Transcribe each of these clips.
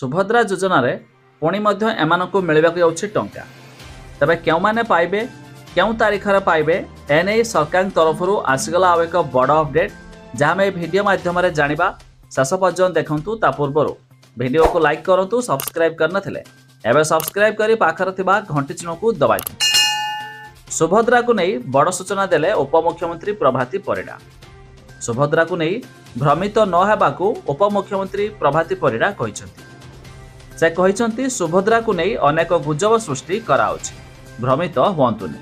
सुभद्रा योजन पुणी एमानकु मिलवाक जाउछि टंका तबे केउमाने पाइबे केउ तारीख रे पाइबे एने सरकार तरफ आसीगला आउ एक बड़ अपडेट जहाँ आम भिडियो माध्यम जानिबा शेष पर्यंत देखंतु। ता पूर्व वीडियो को लाइक करंतु सब्सक्राइब करनथिले एबे सब्सक्राइब करी पाखर थिबा घंटी चिन्ह को दबाइ। सुभद्रा को नहीं बड़ सूचना देले उपमुख्यमंत्री प्रभाती परिडा। सुभद्रा को नहीं भ्रमित न हेबाकू उपमुख्यमंत्री प्रभाती परिडा कहिसंती। से कहिसंती सुभद्रा को नहीं अनेक गुजब सृष्टि कराउछि, भ्रमित हुअंतुनी।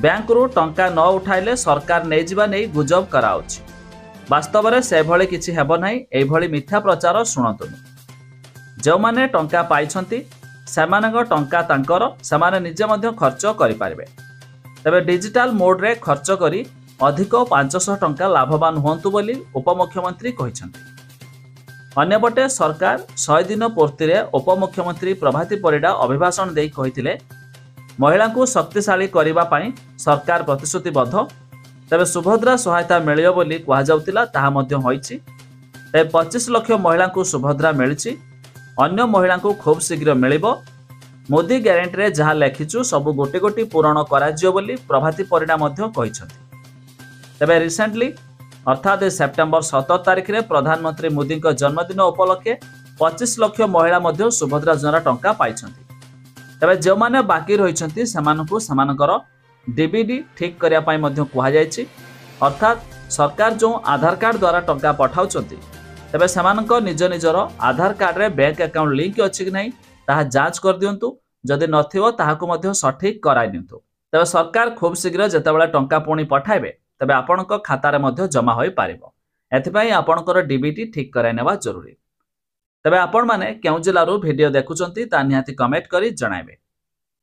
बैंक रु टंका न उठाइले सरकार नै जिबा नै गुजब कराउछि। वास्तव में से भली किछि हेबो नाही, एई भली मिथ्या प्रचार शुणंतुनी। जो माने टंका पाइछंती सेमानक टंका तांकर सेमाने निजे मध्य खर्च करि पारिबे। तबे डिजिटल मोड रे खर्च करी अधिक 500 टंका लाभवान हुअंतु बोली उपमुख्यमंत्री कहिसंती। अन्यपटे सरकार 100 दिन पूर्ति रे उपमुख्यमंत्री प्रभाती परिडा अभिभाषण देई कहिथिले महिला को शक्तिशाली करिबा पई सरकार प्रतिश्रुतिबद्ध। तबे सुभद्रा सहायता मिलियो बोली कहा जाउतिला ताहा मध्य होईछि। तबे 25 लाख महिला को सुभद्रा मिलिछि, अन्य महिला को खूब शीघ्र मिलिबो। मोदी ग्यारंटी रे जहा लेखिछु सब गोटे गोटी पूरण कराजियो बोली प्रभाती परिडा मध्य कहिसंती। तबे रिसेंटली अर्थात सेप्टेम्बर 17 तारिख रे प्रधानमंत्री मोदी जन्मदिन उपलक्षे 25 लाख महिला मध्य सुभद्रा योजना टंका पाइछंती। तबे जो माने बाकी रहिछंती सेमानकु सेमानकर डीबीडी ठीक करिया पई मध्य कुहा जायछि। अर्थात सरकार जो आधार कार्ड द्वारा टंका पठाउछंती तबे सेमानक निज निजर आधार कार्ड रे बैंक अकाउंट लिंक अछि कि नहीं ताहा जांच कर दियंतु। जदि नथिबो ताहाकु मध्य सठिक कराइ दियंतु। तबे सरकार खूब शीघ्र जेतेबेला टंका पुणी पठाइबे तबे आपणक खाता रे मध्य जमा होई पारिबो। एथिपई आपणकर डीबीटी ठीक कराइ नेबा जरूरी। तबे आपण माने केउ जिल्लारू वीडियो देखुचंती ता निहाती कमेंट करी जणाइबे।